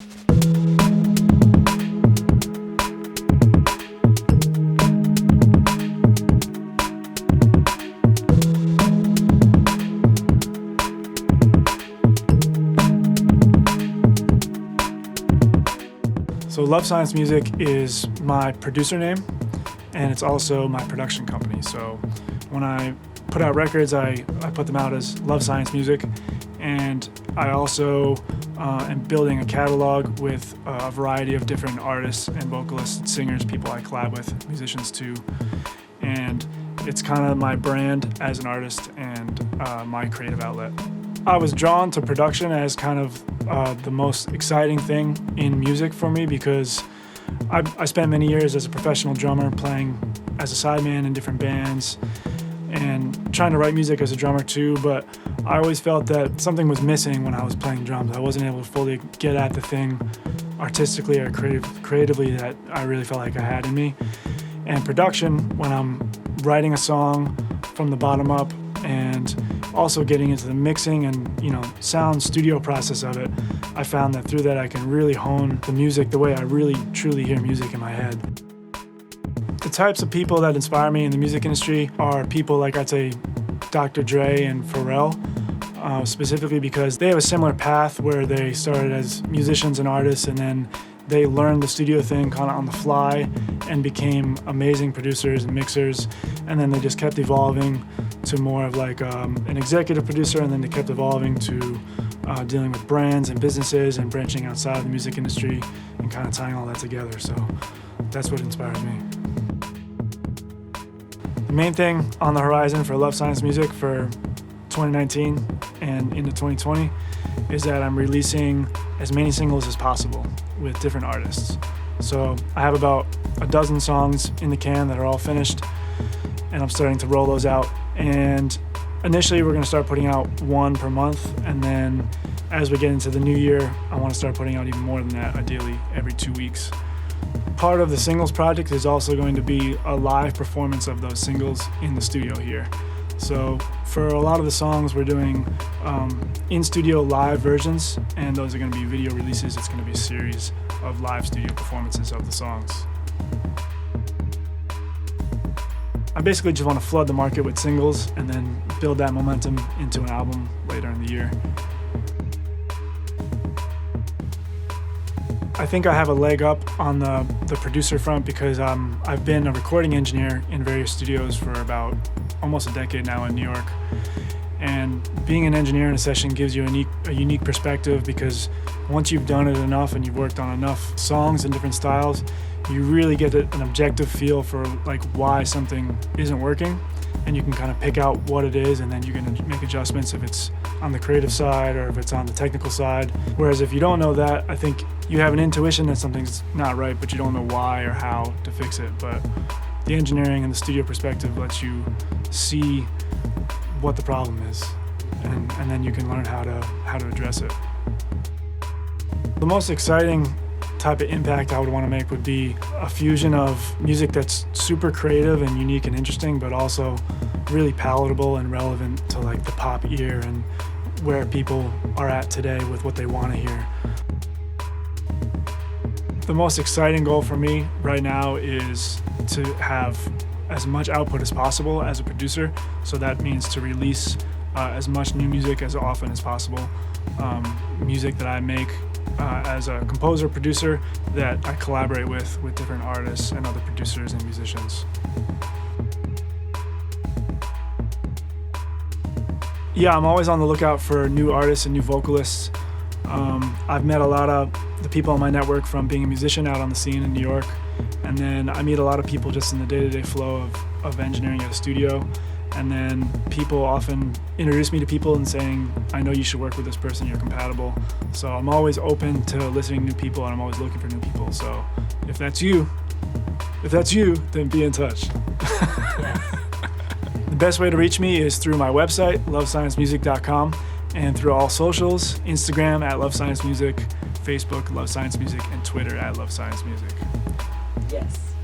So Love Science Music is my producer name, and it's also my production company. So when I put out records, I put them out as Love Science Music, and I also am building a catalog with a variety of different artists and vocalists, singers, people I collab with, musicians too. And it's kind of my brand as an artist and my creative outlet. I was drawn to production as kind of the most exciting thing in music for me because I spent many years as a professional drummer playing as a sideman in different bands and trying to write music as a drummer too, but I always felt that something was missing when I was playing drums. I wasn't able to fully get at the thing artistically or creatively that I really felt like I had in me. And production, when I'm writing a song from the bottom up and also getting into the mixing and sound studio process of it, I found that through that I can really hone the music the way I really truly hear music in my head. The types of people that inspire me in the music industry are people like I'd say Dr. Dre and Pharrell, specifically because they have a similar path where they started as musicians and artists and then they learned the studio thing kind of on the fly and became amazing producers and mixers, and then they just kept evolving to more of like an executive producer, and then they kept evolving to dealing with brands and businesses and branching outside of the music industry and kind of tying all that together. So that's what inspires me. The main thing on the horizon for Love Science Music for 2019 and into 2020 is that I'm releasing as many singles as possible with different artists. So I have about a dozen songs in the can that are all finished, and I'm starting to roll those out. And initially we're going to start putting out one per month, and then as we get into the new year, I want to start putting out even more than that, ideally every 2 weeks. Part of the singles project is also going to be a live performance of those singles in the studio here. So for a lot of the songs, we're doing in-studio live versions, and those are going to be video releases. It's going to be a series of live studio performances of the songs. I basically just want to flood the market with singles and then build that momentum into an album later in the year. I think I have a leg up on the producer front because I've been a recording engineer in various studios for about almost a decade now in New York. And being an engineer in a session gives you a unique perspective because once you've done it enough and you've worked on enough songs and different styles, you really get an objective feel for like why something isn't working, and you can kind of pick out what it is, and then you can make adjustments if it's on the creative side or if it's on the technical side. Whereas if you don't know that, I think you have an intuition that something's not right, but you don't know why or how to fix it. But the engineering and the studio perspective lets you see what the problem is, and then you can learn how to address it. The most exciting type of impact I would want to make would be a fusion of music that's super creative and unique and interesting, but also really palatable and relevant to like the pop ear and where people are at today with what they want to hear. The most exciting goal for me right now is to have as much output as possible as a producer. So that means to release as much new music as often as possible. Music that I make as a composer, producer, that I collaborate with different artists and other producers and musicians. Yeah, I'm always on the lookout for new artists and new vocalists. I've met a lot of the people on my network from being a musician out on the scene in New York, and then I meet a lot of people just in the day-to-day flow of engineering at a studio. And then people often introduce me to people and saying, I know you should work with this person, you're compatible. So I'm always open to listening to new people, and I'm always looking for new people. So if that's you, then be in touch. The best way to reach me is through my website, lovesciencemusic.com, and through all socials, Instagram at Love Science Music, Facebook, Love Science Music, and Twitter at Love Science Music. Yes.